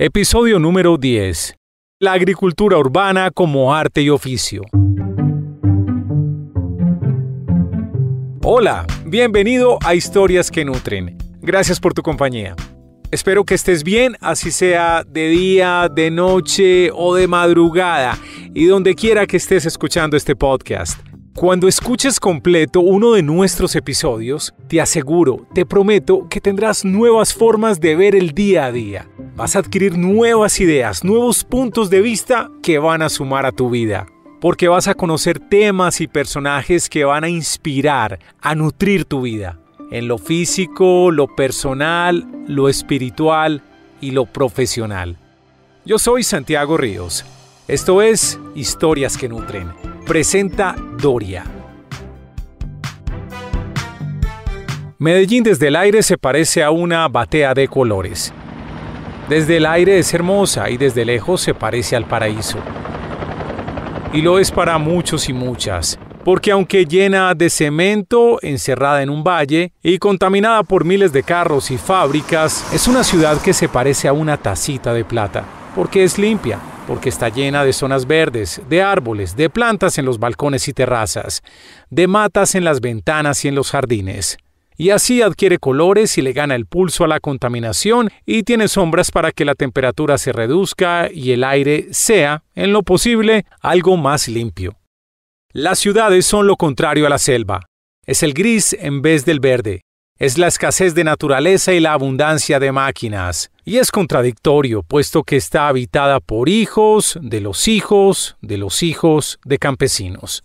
Episodio número 10. La agricultura urbana como arte y oficio. Hola, bienvenido a Historias que Nutren. Gracias por tu compañía. Espero que estés bien, así sea de día, de noche o de madrugada, y donde quiera que estés escuchando este podcast. Cuando escuches completo uno de nuestros episodios, te aseguro, te prometo que tendrás nuevas formas de ver el día a día. Vas a adquirir nuevas ideas, nuevos puntos de vista que van a sumar a tu vida. Porque vas a conocer temas y personajes que van a inspirar, a nutrir tu vida. En lo físico, lo personal, lo espiritual y lo profesional. Yo soy Santiago Ríos. Esto es Historias que Nutren. Presenta Doria. Medellín desde el aire se parece a una batea de colores. Desde el aire es hermosa y desde lejos se parece al paraíso. Y lo es para muchos y muchas, porque aunque llena de cemento, encerrada en un valle y contaminada por miles de carros y fábricas, es una ciudad que se parece a una tacita de plata, porque es limpia, porque está llena de zonas verdes, de árboles, de plantas en los balcones y terrazas, de matas en las ventanas y en los jardines. Y así adquiere colores y le gana el pulso a la contaminación y tiene sombras para que la temperatura se reduzca y el aire sea, en lo posible, algo más limpio. Las ciudades son lo contrario a la selva. Es el gris en vez del verde. Es la escasez de naturaleza y la abundancia de máquinas. Y es contradictorio, puesto que está habitada por hijos, de los hijos, de los hijos de campesinos.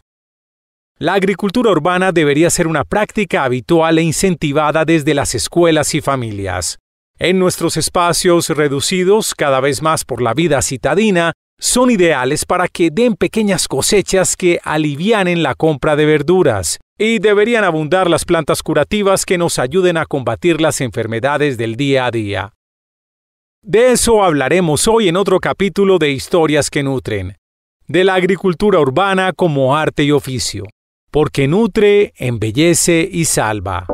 La agricultura urbana debería ser una práctica habitual e incentivada desde las escuelas y familias. En nuestros espacios reducidos cada vez más por la vida citadina, son ideales para que den pequeñas cosechas que alivianen la compra de verduras, y deberían abundar las plantas curativas que nos ayuden a combatir las enfermedades del día a día. De eso hablaremos hoy en otro capítulo de Historias que Nutren, de la agricultura urbana como arte y oficio, porque nutre, embellece y salva.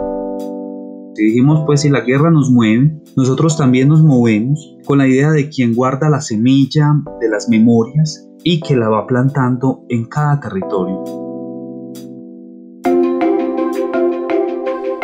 Si dijimos, pues si la guerra nos mueve, nosotros también nos movemos con la idea de quien guarda la semilla de las memorias y que la va plantando en cada territorio.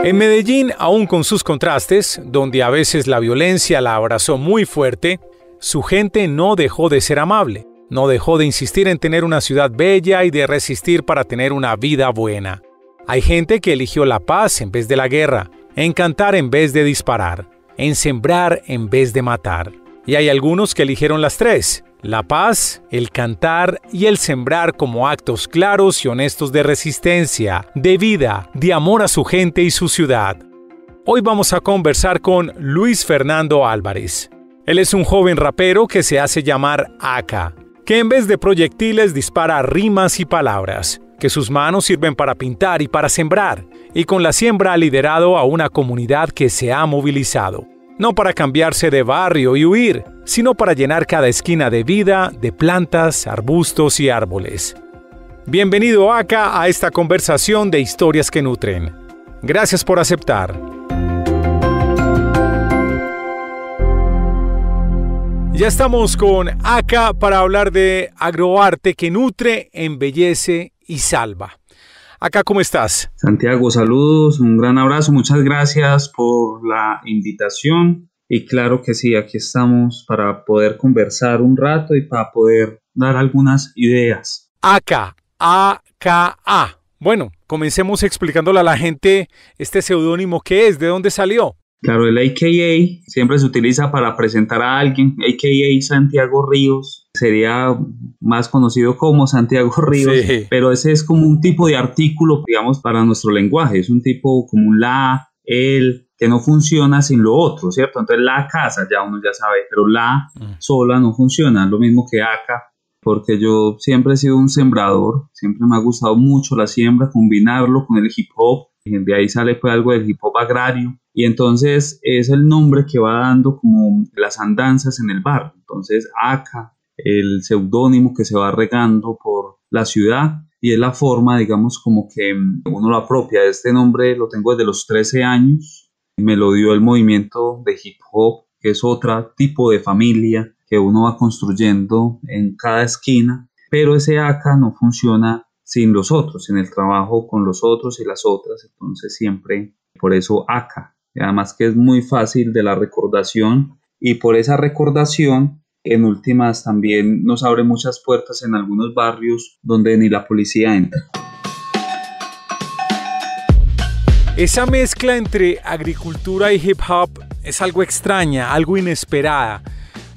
En Medellín, aún con sus contrastes, donde a veces la violencia la abrazó muy fuerte, su gente no dejó de ser amable, no dejó de insistir en tener una ciudad bella y de resistir para tener una vida buena. Hay gente que eligió la paz en vez de la guerra, en cantar en vez de disparar, en sembrar en vez de matar. Y hay algunos que eligieron las tres: la paz, el cantar y el sembrar como actos claros y honestos de resistencia, de vida, de amor a su gente y su ciudad. Hoy vamos a conversar con Luis Fernando Álvarez. Él es un joven rapero que se hace llamar Aka, que en vez de proyectiles dispara rimas y palabras, que sus manos sirven para pintar y para sembrar, y con la siembra ha liderado a una comunidad que se ha movilizado. No para cambiarse de barrio y huir, sino para llenar cada esquina de vida, de plantas, arbustos y árboles. Bienvenido acá a esta conversación de Historias que Nutren. Gracias por aceptar. Ya estamos con Aka para hablar de agroarte que nutre, embellece y salva. Aka, ¿cómo estás? Santiago, saludos, un gran abrazo, muchas gracias por la invitación y claro que sí, aquí estamos para poder conversar un rato y para poder dar algunas ideas. Aka, A-K-A. Bueno, comencemos explicándole a la gente este seudónimo que es, ¿de dónde salió? Claro, el AKA siempre se utiliza para presentar a alguien, AKA Santiago Ríos, sería más conocido como Santiago Ríos, sí. Pero ese es como un tipo de artículo, digamos, para nuestro lenguaje, es un tipo como un la, el, que no funciona sin lo otro, ¿cierto? Entonces la casa ya uno ya sabe, pero la sola no funciona, lo mismo que acá, porque yo siempre he sido un sembrador, siempre me ha gustado mucho la siembra, combinarlo con el hip hop, de ahí sale pues algo del hip hop agrario, y entonces es el nombre que va dando como las andanzas en el barrio. Entonces Aka, el seudónimo que se va regando por la ciudad y es la forma, digamos, como que uno lo apropia. Este nombre lo tengo desde los 13 años, me lo dio el movimiento de hip hop que es otro tipo de familia que uno va construyendo en cada esquina, pero ese acá no funciona sin los otros, sin el trabajo con los otros y las otras, entonces siempre por eso acá. Y además que es muy fácil de la recordación y por esa recordación en últimas también nos abre muchas puertas en algunos barrios donde ni la policía entra. Esa mezcla entre agricultura y hip hop es algo extraña, algo inesperada.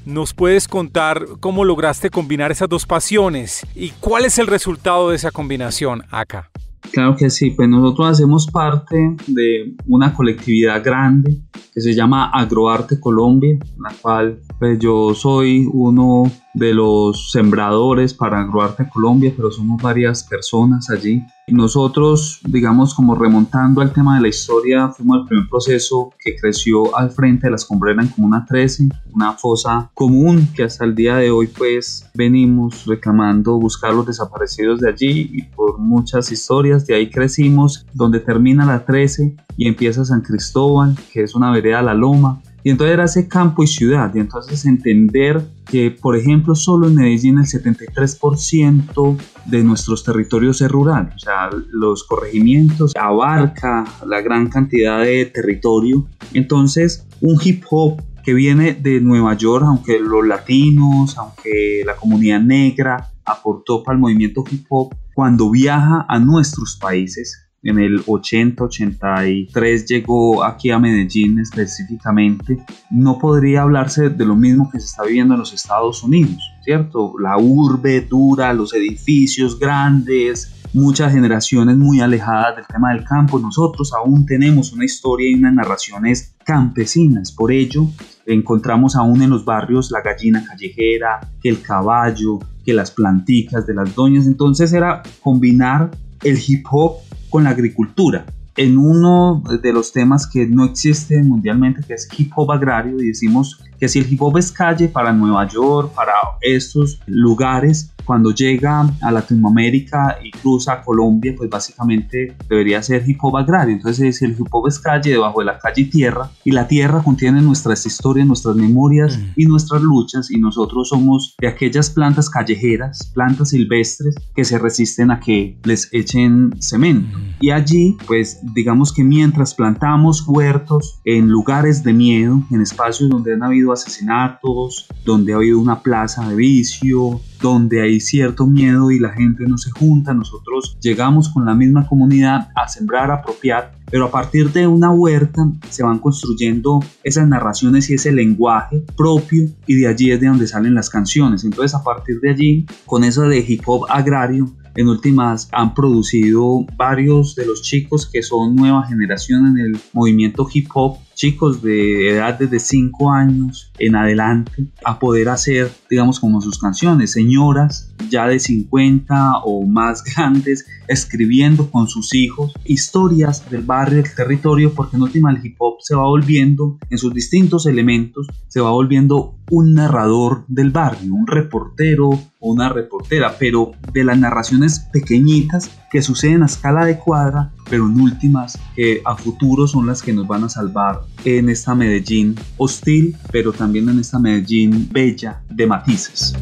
¿Nos puedes contar cómo lograste combinar esas dos pasiones y cuál es el resultado de esa combinación acá? Claro que sí, pues nosotros hacemos parte de una colectividad grande que se llama Agroarte Colombia, la cual pues yo soy uno de los sembradores para Agroarte Colombia, pero somos varias personas allí. Nosotros, digamos, como remontando al tema de la historia, fuimos el primer proceso que creció al frente de la escombrera en Comuna 13, una fosa común que hasta el día de hoy pues venimos reclamando buscar los desaparecidos de allí y por muchas historias de ahí crecimos, donde termina la 13 y empieza San Cristóbal, que es una vereda a la loma. Y entonces era ese campo y ciudad, y entonces entender que, por ejemplo, solo en Medellín el 73% de nuestros territorios es rural, o sea, los corregimientos abarca la gran cantidad de territorio. Entonces, un hip hop que viene de Nueva York, aunque los latinos, aunque la comunidad negra aportó para el movimiento hip hop, cuando viaja a nuestros países, en el 80-83 llegó aquí a Medellín específicamente, no podría hablarse de lo mismo que se está viviendo en los Estados Unidos, ¿cierto? La urbe dura, los edificios grandes, muchas generaciones muy alejadas del tema del campo. Nosotros aún tenemos una historia y unas narraciones campesinas, por ello encontramos aún en los barrios la gallina callejera, que el caballo, que las planticas de las doñas. Entonces era combinar el hip hop con la agricultura en uno de los temas que no existe mundialmente, que es hip hop agrario, y decimos que si el hip hop es calle para Nueva York, para estos lugares, cuando llega a Latinoamérica y cruza a Colombia, pues básicamente debería ser hip hop agrario. Entonces, si el hip hop es calle, debajo de la calle tierra, y la tierra contiene nuestras historias, nuestras memorias y nuestras luchas, y nosotros somos de aquellas plantas callejeras, plantas silvestres que se resisten a que les echen cemento. Y allí, pues digamos que mientras plantamos huertos en lugares de miedo, en espacios donde han habido asesinatos, donde ha habido una plaza de vicio, donde hay cierto miedo y la gente no se junta, nosotros llegamos con la misma comunidad a sembrar, a apropiar, pero a partir de una huerta se van construyendo esas narraciones y ese lenguaje propio, y de allí es de donde salen las canciones. Entonces a partir de allí, con eso de hip hop agrario, en últimas han producido varios de los chicos que son nueva generación en el movimiento hip hop, chicos de edad desde 5 años en adelante, a poder hacer, digamos, como sus canciones, señoras ya de 50 o más grandes, escribiendo con sus hijos historias del barrio, del territorio, porque en última el hip hop se va volviendo, en sus distintos elementos, se va volviendo un narrador del barrio, un reportero o una reportera, pero de las narraciones pequeñitas que suceden a escala de cuadra, pero en últimas que a futuro son las que nos van a salvar en esta Medellín hostil, pero también en esta Medellín bella de matices.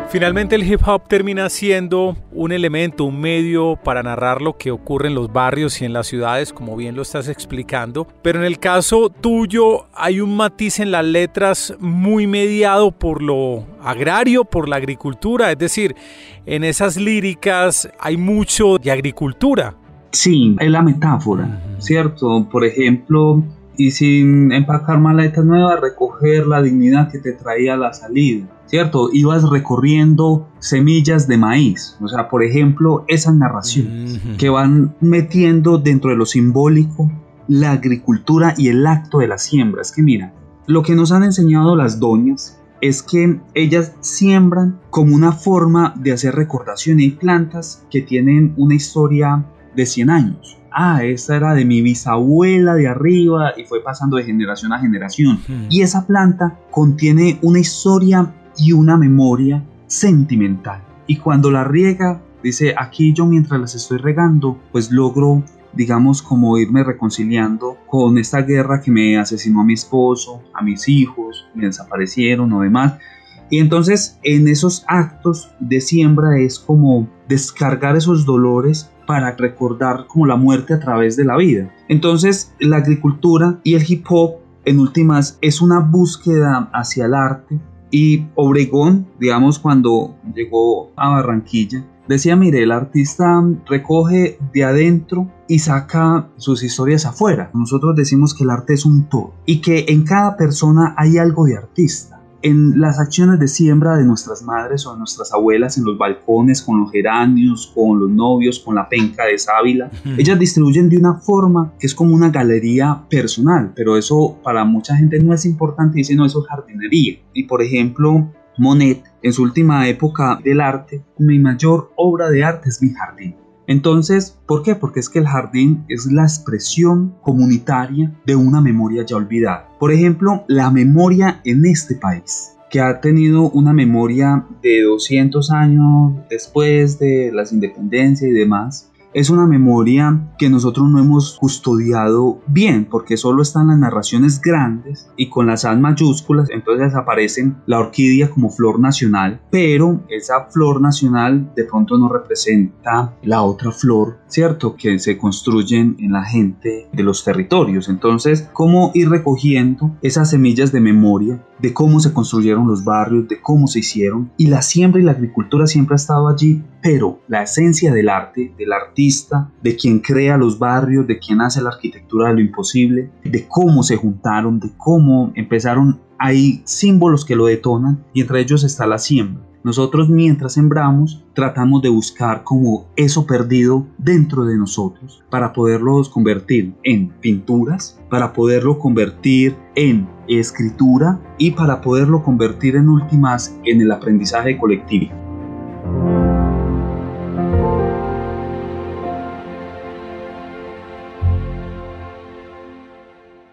Finalmente el hip hop termina siendo un elemento, un medio para narrar lo que ocurre en los barrios y en las ciudades, como bien lo estás explicando. Pero en el caso tuyo hay un matiz en las letras muy mediado por lo agrario, por la agricultura. Es decir, en esas líricas hay mucho de agricultura. Sí, es la metáfora, ¿cierto? Por ejemplo, y sin empacar maletas nuevas, recoger la dignidad que te traía a la salida, ¿cierto? Ibas recorriendo semillas de maíz, o sea, por ejemplo, esas narraciones que van metiendo dentro de lo simbólico la agricultura y el acto de la siembra. Es que mira, lo que nos han enseñado las doñas es que ellas siembran como una forma de hacer recordación. Hay plantas que tienen una historia de 100 años. Esta era de mi bisabuela de arriba y fue pasando de generación a generación. Y esa planta contiene una historia y una memoria sentimental. Y cuando la riega, dice, aquí yo mientras las estoy regando, pues logro digamos, como irme reconciliando con esta guerra que me asesinó a mi esposo, a mis hijos, me desaparecieron o demás. Y entonces en esos actos de siembra es como descargar esos dolores para recordar como la muerte a través de la vida. Entonces la agricultura y el hip hop en últimas es una búsqueda hacia el arte. Y Obregón, digamos, cuando llegó a Barranquilla, decía, mire, el artista recoge de adentro y saca sus historias afuera. Nosotros decimos que el arte es un todo y que en cada persona hay algo de artista. En las acciones de siembra de nuestras madres o de nuestras abuelas, en los balcones, con los geranios, con los novios, con la penca de sábila, ellas distribuyen de una forma que es como una galería personal, pero eso para mucha gente no es importante, dicen, no, eso es jardinería. Y por ejemplo, Monet, en su última época del arte, mi mayor obra de arte es mi jardín. Entonces, ¿por qué? Porque es que el jardín es la expresión comunitaria de una memoria ya olvidada. Por ejemplo, la memoria en este país, que ha tenido una memoria de 200 años después de las independencias y demás, es una memoria que nosotros no hemos custodiado bien, porque solo están las narraciones grandes y con las A mayúsculas, entonces aparecen la orquídea como flor nacional, pero esa flor nacional de pronto no representa la otra flor, ¿cierto?, que se construyen en la gente de los territorios. Entonces, ¿cómo ir recogiendo esas semillas de memoria de cómo se construyeron los barrios, de cómo se hicieron? Y la siembra y la agricultura siempre ha estado allí, pero la esencia del arte, del artista, de quien crea los barrios, de quien hace la arquitectura de lo imposible, de cómo se juntaron, de cómo empezaron, hay símbolos que lo detonan y entre ellos está la siembra. Nosotros mientras sembramos tratamos de buscar como eso perdido dentro de nosotros para poderlos convertir en pinturas, para poderlo convertir en escritura y para poderlo convertir en últimas en el aprendizaje colectivo.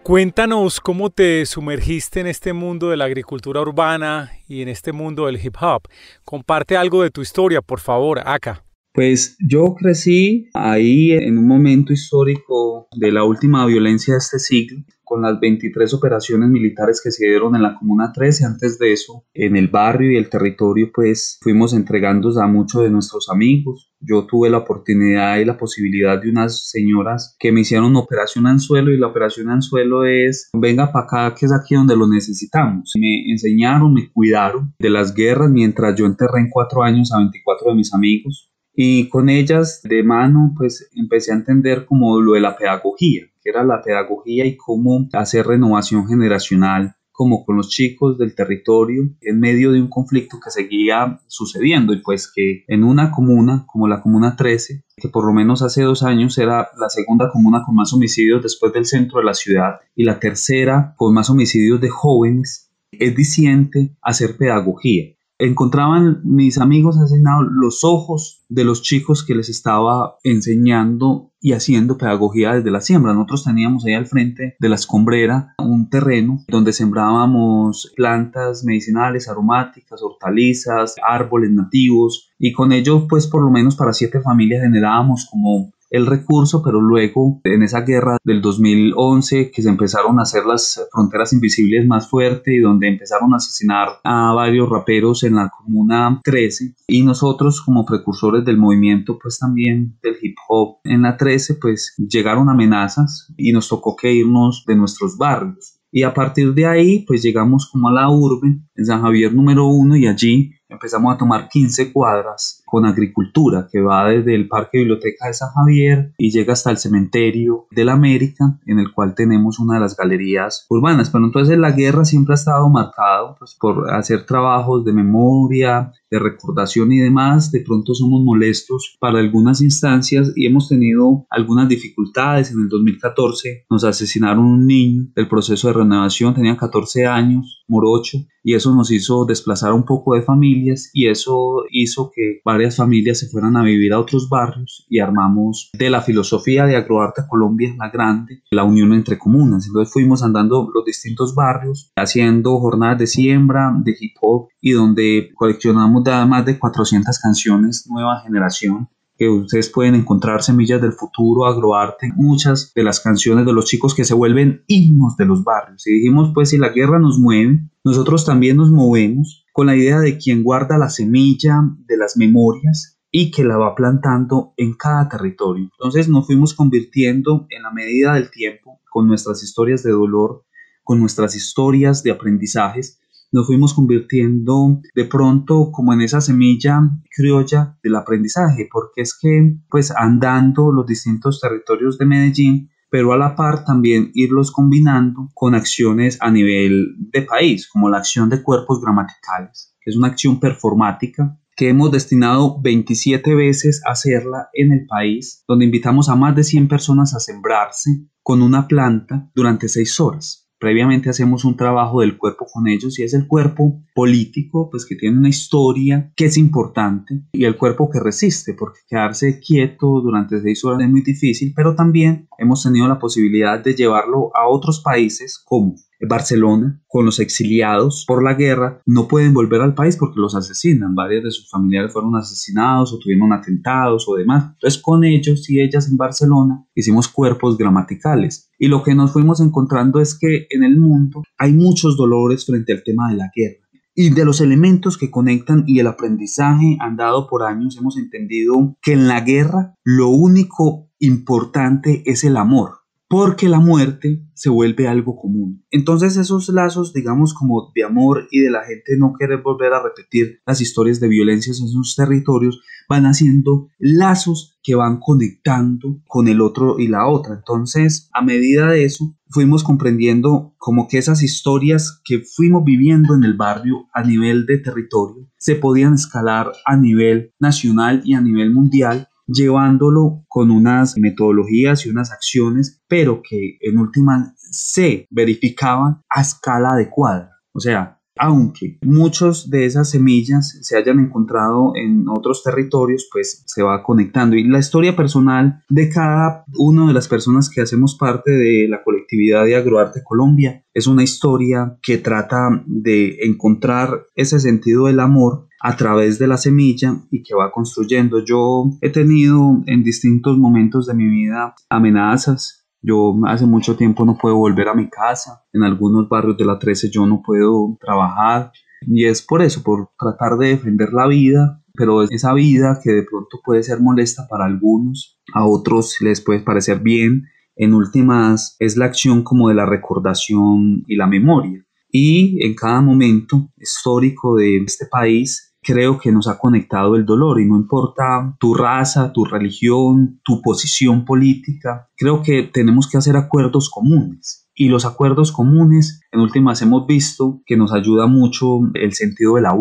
Cuéntanos cómo te sumergiste en este mundo de la agricultura urbana y en este mundo del hip hop. Comparte algo de tu historia, por favor, Aka. Pues yo crecí ahí en un momento histórico de la última violencia de este siglo, con las 23 operaciones militares que se dieron en la Comuna 13. Antes de eso, en el barrio y el territorio, pues fuimos entregando a muchos de nuestros amigos. Yo tuve la oportunidad y la posibilidad de unas señoras que me hicieron operación anzuelo, y la operación anzuelo es, venga para acá, que es aquí donde lo necesitamos. Me enseñaron, me cuidaron de las guerras mientras yo enterré en 4 años a 24 de mis amigos. Y con ellas de mano pues empecé a entender como lo de la pedagogía, que era la pedagogía y cómo hacer renovación generacional como con los chicos del territorio en medio de un conflicto que seguía sucediendo. Y pues que en una comuna como la Comuna 13, que por lo menos hace 2 años era la segunda comuna con más homicidios después del centro de la ciudad y la tercera con más homicidios de jóvenes, es diciente hacer pedagogía. Encontraban mis amigos asesinados los ojos de los chicos que les estaba enseñando y haciendo pedagogía desde la siembra. Nosotros teníamos ahí al frente de la escombrera un terreno donde sembrábamos plantas medicinales, aromáticas, hortalizas, árboles nativos, y con ello pues por lo menos para 7 familias generábamos como el recurso. Pero luego en esa guerra del 2011 que se empezaron a hacer las fronteras invisibles más fuerte y donde empezaron a asesinar a varios raperos en la Comuna 13, y nosotros como precursores del movimiento pues también del hip hop en la 13 pues llegaron amenazas y nos tocó que irnos de nuestros barrios. Y a partir de ahí pues llegamos como a la urbe en San Javier número 1 y allí empezamos a tomar 15 cuadras con agricultura que va desde el Parque Biblioteca de San Javier y llega hasta el Cementerio de la América, en el cual tenemos una de las galerías urbanas. Pero entonces la guerra siempre ha estado marcado pues, por hacer trabajos de memoria, de recordación y demás. De pronto somos molestos para algunas instancias y hemos tenido algunas dificultades. En el 2014 nos asesinaron un niño del proceso de renovación, tenía 14 años, morocho, y eso nos hizo desplazar un poco de familias y eso hizo que varias familias se fueran a vivir a otros barrios, y armamos de la filosofía de Agroarte Colombia la Grande, la unión entre comunas. Entonces fuimos andando los distintos barrios haciendo jornadas de siembra, de hip hop, y donde coleccionamos más de 400 canciones nueva generación que ustedes pueden encontrar Semillas del Futuro, Agroarte, muchas de las canciones de los chicos que se vuelven himnos de los barrios. Y dijimos, pues si la guerra nos mueve, nosotros también nos movemos con la idea de quien guarda la semilla de las memorias y que la va plantando en cada territorio. Entonces nos fuimos convirtiendo en la medida del tiempo, con nuestras historias de dolor, con nuestras historias de aprendizajes, nos fuimos convirtiendo de pronto como en esa semilla criolla del aprendizaje, porque es que pues andando los distintos territorios de Medellín, pero a la par también irlos combinando con acciones a nivel de país, como la acción de cuerpos gramaticales, que es una acción performática que hemos destinado 27 veces a hacerla en el país, donde invitamos a más de 100 personas a sembrarse con una planta durante 6 horas. Previamente hacemos un trabajo del cuerpo con ellos y es el cuerpo político, pues que tiene una historia que es importante y el cuerpo que resiste, porque quedarse quieto durante 6 horas es muy difícil, pero también hemos tenido la posibilidad de llevarlo a otros países como Barcelona, con los exiliados por la guerra, no pueden volver al país porque los asesinan. Varios de sus familiares fueron asesinados o tuvieron atentados o demás. Entonces con ellos y ellas en Barcelona hicimos cuerpos gramaticales. Y lo que nos fuimos encontrando es que en el mundo hay muchos dolores frente al tema de la guerra. Y de los elementos que conectan y el aprendizaje han dado por años, hemos entendido que en la guerra lo único importante es el amor, porque la muerte se vuelve algo común. Entonces esos lazos, digamos, como de amor y de la gente no querer volver a repetir las historias de violencia en sus territorios, van haciendo lazos que van conectando con el otro y la otra. Entonces, a medida de eso, fuimos comprendiendo como que esas historias que fuimos viviendo en el barrio a nivel de territorio se podían escalar a nivel nacional y a nivel mundial, llevándolo con unas metodologías y unas acciones, pero que en última se verificaban a escala adecuada. O sea, aunque muchos de esas semillas se hayan encontrado en otros territorios, pues se va conectando. Y la historia personal de cada una de las personas que hacemos parte de la colectividad de Agroarte Colombia es una historia que trata de encontrar ese sentido del amor a través de la semilla y que va construyendo. Yo he tenido en distintos momentos de mi vida amenazas. Yo hace mucho tiempo no puedo volver a mi casa. En algunos barrios de la 13 yo no puedo trabajar. Y es por eso, por tratar de defender la vida, pero esa vida que de pronto puede ser molesta para algunos, a otros les puede parecer bien. En últimas es la acción como de la recordación y la memoria. Y en cada momento histórico de este país, creo que nos ha conectado el dolor y no importa tu raza, tu religión, tu posición política, creo que tenemos que hacer acuerdos comunes. Y los acuerdos comunes, en últimas hemos visto que nos ayuda mucho el sentido de la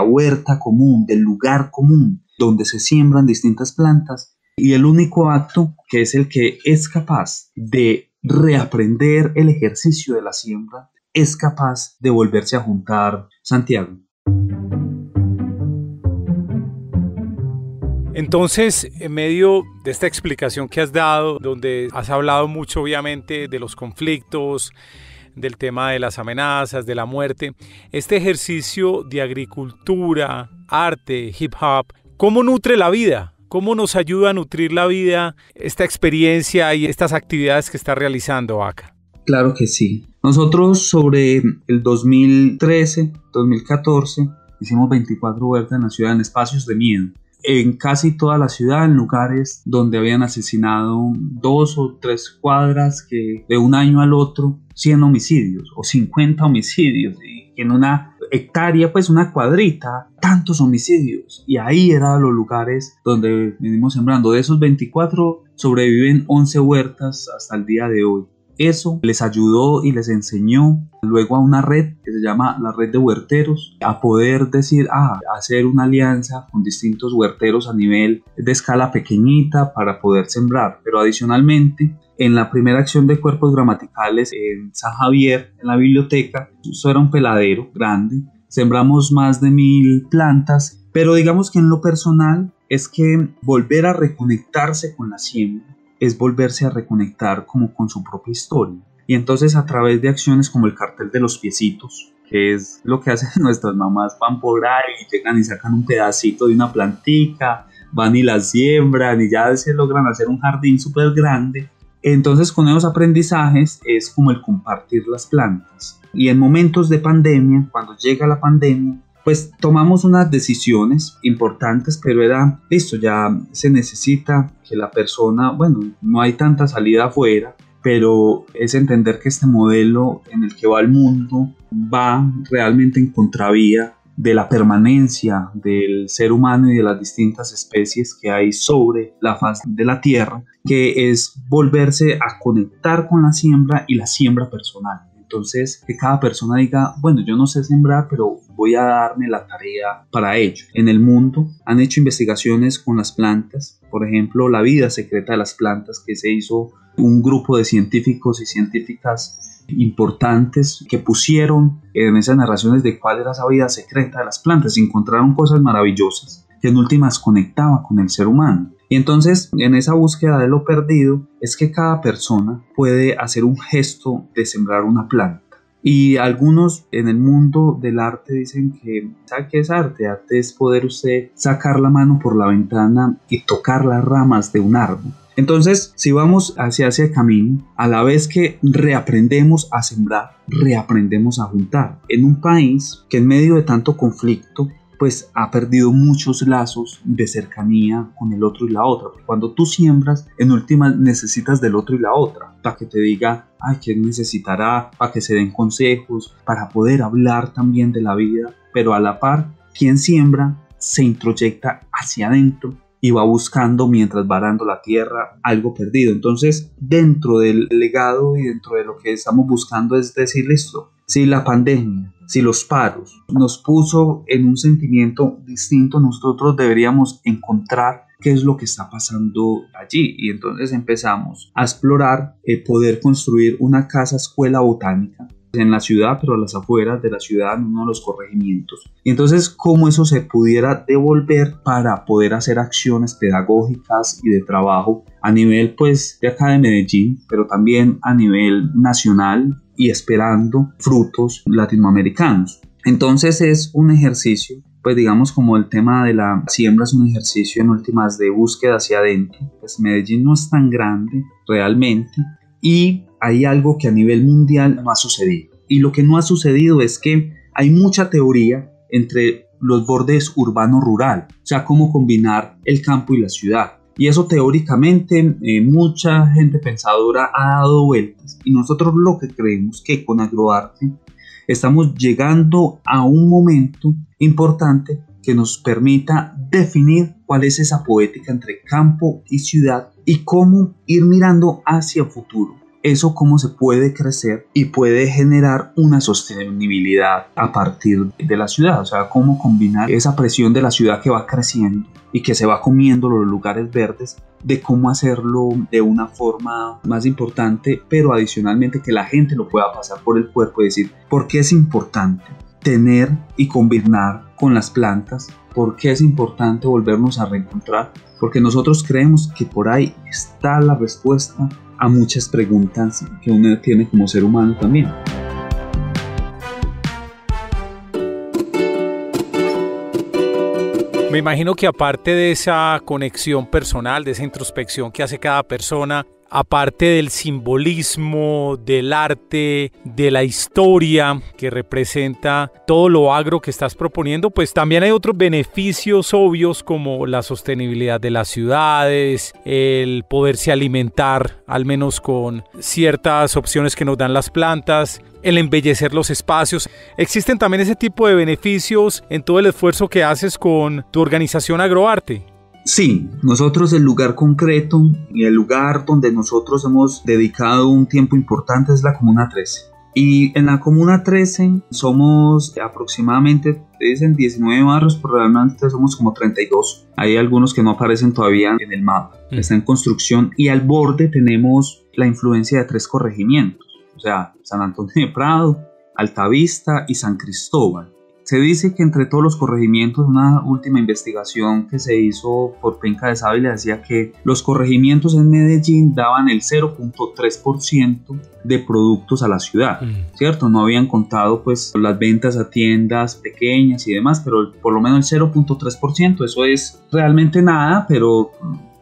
huerta común, del lugar común, donde se siembran distintas plantas. Y el único acto que es el que es capaz de reaprender el ejercicio de la siembra, es capaz de volverse a juntar, Santiago. Entonces, en medio de esta explicación que has dado, donde has hablado mucho obviamente de los conflictos, del tema de las amenazas, de la muerte, este ejercicio de agricultura, arte, hip hop, ¿cómo nutre la vida? ¿Cómo nos ayuda a nutrir la vida esta experiencia y estas actividades que está realizando ACA? Claro que sí. Nosotros sobre el 2013, 2014, hicimos 24 huertas en la ciudad en espacios de miedo. En casi toda la ciudad, en lugares donde habían asesinado 2 o 3 cuadras, que de un año al otro 100 homicidios o 50 homicidios, y en una hectárea, pues una cuadrita, tantos homicidios. Y ahí eran los lugares donde venimos sembrando. De esos 24 sobreviven 11 huertas hasta el día de hoy. Eso les ayudó y les enseñó luego a una red que se llama la red de huerteros a poder decir, hacer una alianza con distintos huerteros a nivel de escala pequeñita para poder sembrar. Pero adicionalmente, en la primera acción de cuerpos gramaticales en San Javier, en la biblioteca, eso era un peladero grande, sembramos más de 1000 plantas, pero digamos que en lo personal es que volver a reconectarse con la siembra es volverse a reconectar como con su propia historia. Y entonces a través de acciones como el cartel de los piecitos, que es lo que hacen nuestras mamás, van por ahí, llegan y sacan un pedacito de una plantica, van y las siembran y ya se logran hacer un jardín súper grande. Entonces con esos aprendizajes es como el compartir las plantas. Y en momentos de pandemia, cuando llega la pandemia, pues tomamos unas decisiones importantes, pero era listo, ya se necesita que la persona, bueno, no hay tanta salida afuera, pero es entender que este modelo en el que va el mundo va realmente en contravía de la permanencia del ser humano y de las distintas especies que hay sobre la faz de la tierra, que es volverse a conectar con la siembra y la siembra personal. Entonces, que cada persona diga, bueno, yo no sé sembrar, pero voy a darme la tarea para ello. En el mundo han hecho investigaciones con las plantas, por ejemplo, la vida secreta de las plantas, que se hizo un grupo de científicos y científicas importantes que pusieron en esas narraciones de cuál era esa vida secreta de las plantas y encontraron cosas maravillosas que en últimas conectaba con el ser humano. Y entonces, en esa búsqueda de lo perdido, es que cada persona puede hacer un gesto de sembrar una planta. Y algunos en el mundo del arte dicen que, ¿sabe qué es arte? Arte es poder usted sacar la mano por la ventana y tocar las ramas de un árbol. Entonces, si vamos hacia ese camino, a la vez que reaprendemos a sembrar, reaprendemos a juntar. En un país que en medio de tanto conflicto, pues ha perdido muchos lazos de cercanía con el otro y la otra. Cuando tú siembras, en última necesitas del otro y la otra, para que te diga, ay, ¿quién necesitará? Para que se den consejos, para poder hablar también de la vida, pero a la par, quien siembra se introyecta hacia adentro y va buscando, mientras va arando la tierra, algo perdido. Entonces, dentro del legado y dentro de lo que estamos buscando es decir esto: si la pandemia, si los paros nos puso en un sentimiento distinto, nosotros deberíamos encontrar qué es lo que está pasando allí. Y entonces empezamos a explorar poder construir una casa escuela botánica en la ciudad, pero a las afueras de la ciudad, en uno de los corregimientos. Y entonces, cómo eso se pudiera devolver para poder hacer acciones pedagógicas y de trabajo a nivel, pues, de acá de Medellín, pero también a nivel nacional y esperando frutos latinoamericanos. Entonces es un ejercicio, pues digamos, como el tema de la siembra es un ejercicio en últimas de búsqueda hacia adentro. Pues Medellín no es tan grande realmente y hay algo que a nivel mundial no ha sucedido. Y lo que no ha sucedido es que hay mucha teoría entre los bordes urbano-rural, o sea, cómo combinar el campo y la ciudad. Y eso teóricamente mucha gente pensadora ha dado vueltas, y nosotros lo que creemos que con Agroarte estamos llegando a un momento importante que nos permita definir cuál es esa poética entre campo y ciudad y cómo ir mirando hacia el futuro. Eso cómo se puede crecer y puede generar una sostenibilidad a partir de la ciudad, o sea, cómo combinar esa presión de la ciudad que va creciendo y que se va comiendo los lugares verdes, de cómo hacerlo de una forma más importante, pero adicionalmente que la gente lo pueda pasar por el cuerpo y decir, ¿por qué es importante tener y combinar con las plantas? ¿Por qué es importante volvernos a reencontrar? Porque nosotros creemos que por ahí está la respuesta a muchas preguntas que uno tiene como ser humano también. Me imagino que aparte de esa conexión personal, de esa introspección que hace cada persona, aparte del simbolismo, del arte, de la historia que representa todo lo agro que estás proponiendo, pues también hay otros beneficios obvios como la sostenibilidad de las ciudades, el poderse alimentar al menos con ciertas opciones que nos dan las plantas, el embellecer los espacios. ¿Existen también ese tipo de beneficios en todo el esfuerzo que haces con tu organización Agroarte? Sí, nosotros el lugar concreto y el lugar donde nosotros hemos dedicado un tiempo importante es la Comuna 13. Y en la Comuna 13 somos aproximadamente, dicen 19 barrios, pero realmente somos como 32. Hay algunos que no aparecen todavía en el mapa, está en construcción. Y al borde tenemos la influencia de 3 corregimientos, o sea, San Antonio de Prado, Altavista y San Cristóbal. Se dice que entre todos los corregimientos, una última investigación que se hizo por Penca de Sávila decía que los corregimientos en Medellín daban el 0.3% de productos a la ciudad, ¿cierto? No habían contado pues las ventas a tiendas pequeñas y demás, pero por lo menos el 0.3%, eso es realmente nada, pero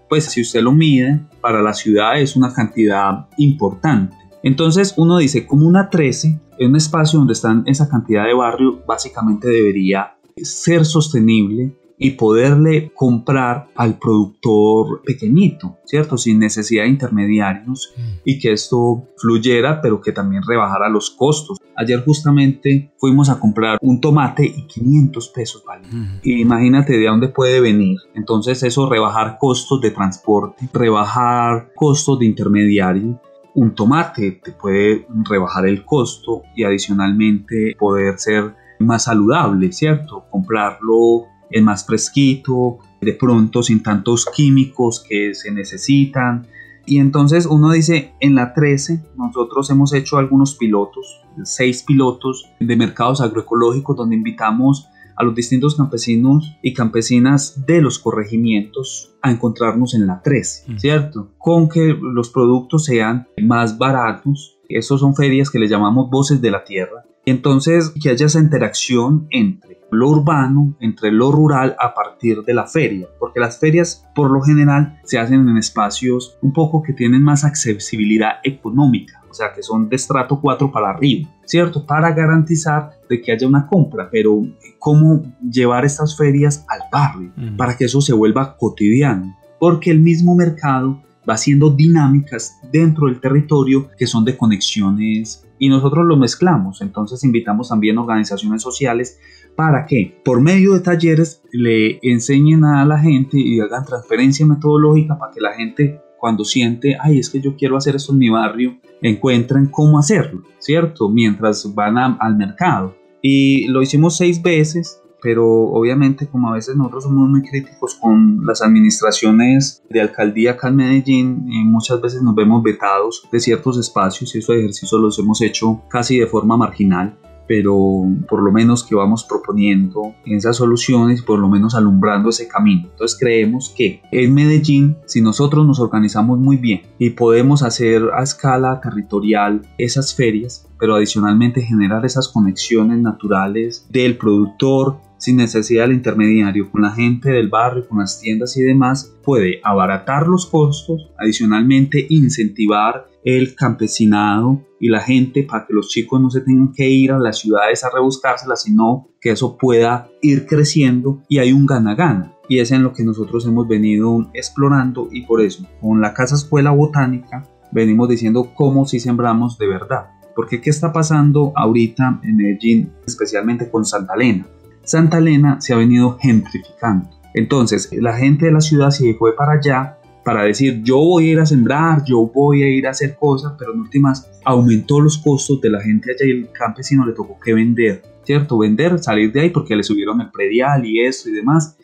pues si usted lo mide, para la ciudad es una cantidad importante. Entonces uno dice, Comuna 13, en un espacio donde están esa cantidad de barrio, básicamente debería ser sostenible y poderle comprar al productor pequeñito, ¿cierto? Sin necesidad de intermediarios y que esto fluyera, pero que también rebajara los costos. Ayer justamente fuimos a comprar un tomate y 500 pesos vale. Y imagínate de dónde puede venir. Entonces eso, rebajar costos de transporte, rebajar costos de intermediario. Un tomate te puede rebajar el costo y adicionalmente poder ser más saludable, ¿cierto? Comprarlo es más fresquito, de pronto sin tantos químicos que se necesitan. Y entonces uno dice, en la 13 nosotros hemos hecho algunos pilotos, 6 pilotos de mercados agroecológicos donde invitamos a los distintos campesinos y campesinas de los corregimientos a encontrarnos en la 13, ¿cierto? Con que los productos sean más baratos. Esas son ferias que le llamamos voces de la tierra. Y entonces que haya esa interacción entre lo urbano, entre lo rural a partir de la feria, porque las ferias por lo general se hacen en espacios un poco que tienen más accesibilidad económica, o sea que son de estrato 4 para arriba, ¿cierto? Para garantizar de que haya una compra, pero ¿cómo llevar estas ferias al barrio para que eso se vuelva cotidiano? Porque el mismo mercado va haciendo dinámicas dentro del territorio que son de conexiones y nosotros lo mezclamos. Entonces invitamos también organizaciones sociales para que por medio de talleres le enseñen a la gente y hagan transferencia metodológica para que la gente, cuando siente, ay, es que yo quiero hacer esto en mi barrio, encuentren cómo hacerlo, ¿cierto? Mientras van al mercado. Y lo hicimos 6 veces, pero obviamente como a veces nosotros somos muy críticos con las administraciones de alcaldía acá en Medellín, muchas veces nos vemos vetados de ciertos espacios y esos ejercicios los hemos hecho casi de forma marginal, pero por lo menos que vamos proponiendo esas soluciones, por lo menos alumbrando ese camino. Entonces creemos que en Medellín, si nosotros nos organizamos muy bien y podemos hacer a escala territorial esas ferias, pero adicionalmente generar esas conexiones naturales del productor sin necesidad del intermediario, con la gente del barrio, con las tiendas y demás, puede abaratar los costos, adicionalmente incentivar el campesinado y la gente para que los chicos no se tengan que ir a las ciudades a rebuscárselas, sino que eso pueda ir creciendo y hay un gana-gana. Y es en lo que nosotros hemos venido explorando y por eso con la Casa Escuela Botánica venimos diciendo cómo si sembramos de verdad. Porque ¿qué está pasando ahorita en Medellín, especialmente con Santa Elena? Santa Elena se ha venido gentrificando. Entonces la gente de la ciudad se fue para allá para decir yo voy a ir a sembrar, yo voy a ir a hacer cosas, pero en últimas aumentó los costos de la gente allá y el campesino le tocó que vender, ¿cierto? Vender, salir de ahí porque le subieron el predial y esto y demás.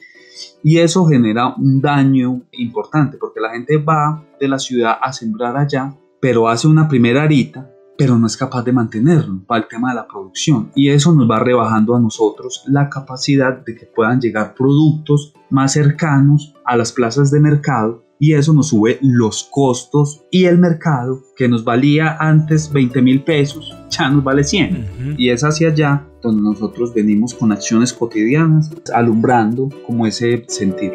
Y eso genera un daño importante porque la gente va de la ciudad a sembrar allá, pero hace una primera arita, pero no es capaz de mantenerlo para el tema de la producción. Y eso nos va rebajando a nosotros la capacidad de que puedan llegar productos más cercanos a las plazas de mercado y eso nos sube los costos y el mercado que nos valía antes 20.000 pesos ya nos vale 100 y es hacia allá donde nosotros venimos con acciones cotidianas alumbrando como ese sentir.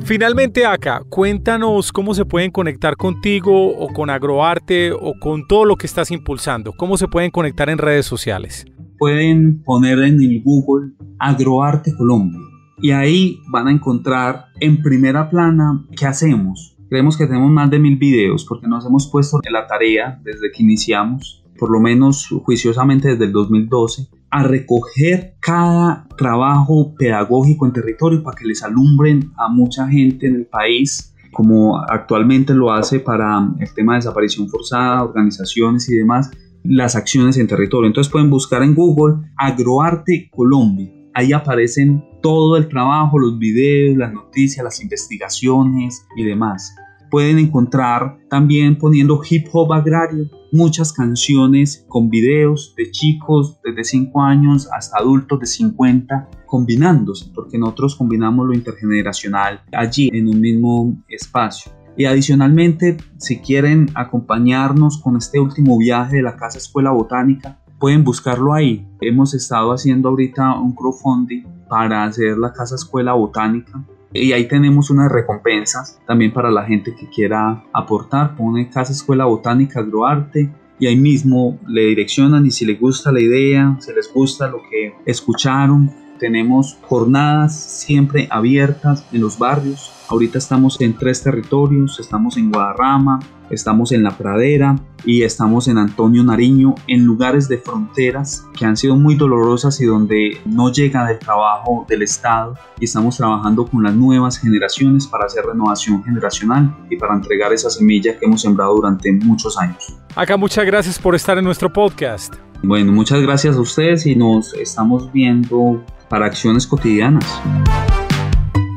Finalmente, Aka, cuéntanos cómo se pueden conectar contigo o con Agroarte o con todo lo que estás impulsando. ¿Cómo se pueden conectar en redes sociales? Pueden poner en el Google Agroarte Colombia y ahí van a encontrar en primera plana qué hacemos. Creemos que tenemos más de 1000 videos porque nos hemos puesto en la tarea desde que iniciamos, por lo menos juiciosamente desde el 2012, a recoger cada trabajo pedagógico en territorio para que les alumbren a mucha gente en el país, como actualmente lo hace para el tema de desaparición forzada, organizaciones y demás, las acciones en territorio. Entonces pueden buscar en Google Agroarte Colombia. Ahí aparecen todo el trabajo, los videos, las noticias, las investigaciones y demás. pueden encontrar también poniendo hip hop agrario, muchas canciones con videos de chicos desde 5 años hasta adultos de 50 combinándose, porque nosotros combinamos lo intergeneracional allí en un mismo espacio. Y adicionalmente, si quieren acompañarnos con este último viaje de la Casa Escuela Botánica, pueden buscarlo ahí. Hemos estado haciendo ahorita un crowdfunding para hacer la Casa Escuela Botánica y ahí tenemos unas recompensas también para la gente que quiera aportar. Pone Casa Escuela Botánica Agroarte y ahí mismo le direccionan, y si les gusta la idea, si les gusta lo que escucharon, tenemos jornadas siempre abiertas en los barrios. Ahorita estamos en 3 territorios, estamos en Guadarrama, estamos en La Pradera y estamos en Antonio Nariño, en lugares de fronteras que han sido muy dolorosas y donde no llega el trabajo del Estado, y estamos trabajando con las nuevas generaciones para hacer renovación generacional y para entregar esa semilla que hemos sembrado durante muchos años. Aka, muchas gracias por estar en nuestro podcast. Bueno, muchas gracias a ustedes y nos estamos viendo para acciones cotidianas.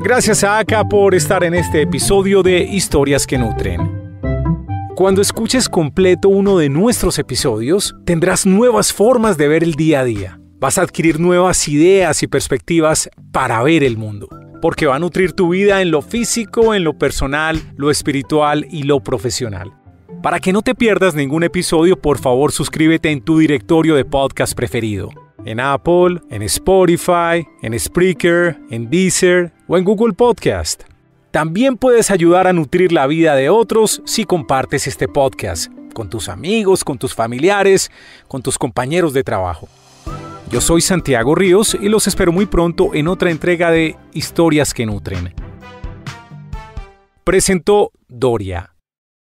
Gracias a Aka por estar en este episodio de Historias que Nutren. Cuando escuches completo uno de nuestros episodios, tendrás nuevas formas de ver el día a día. Vas a adquirir nuevas ideas y perspectivas para ver el mundo, porque va a nutrir tu vida en lo físico, en lo personal, lo espiritual y lo profesional. Para que no te pierdas ningún episodio, por favor suscríbete en tu directorio de podcast preferido. En Apple, en Spotify, en Spreaker, en Deezer o en Google Podcast. También puedes ayudar a nutrir la vida de otros si compartes este podcast con tus amigos, con tus familiares, con tus compañeros de trabajo. Yo soy Santiago Ríos y los espero muy pronto en otra entrega de Historias que Nutren. Presentó Doria.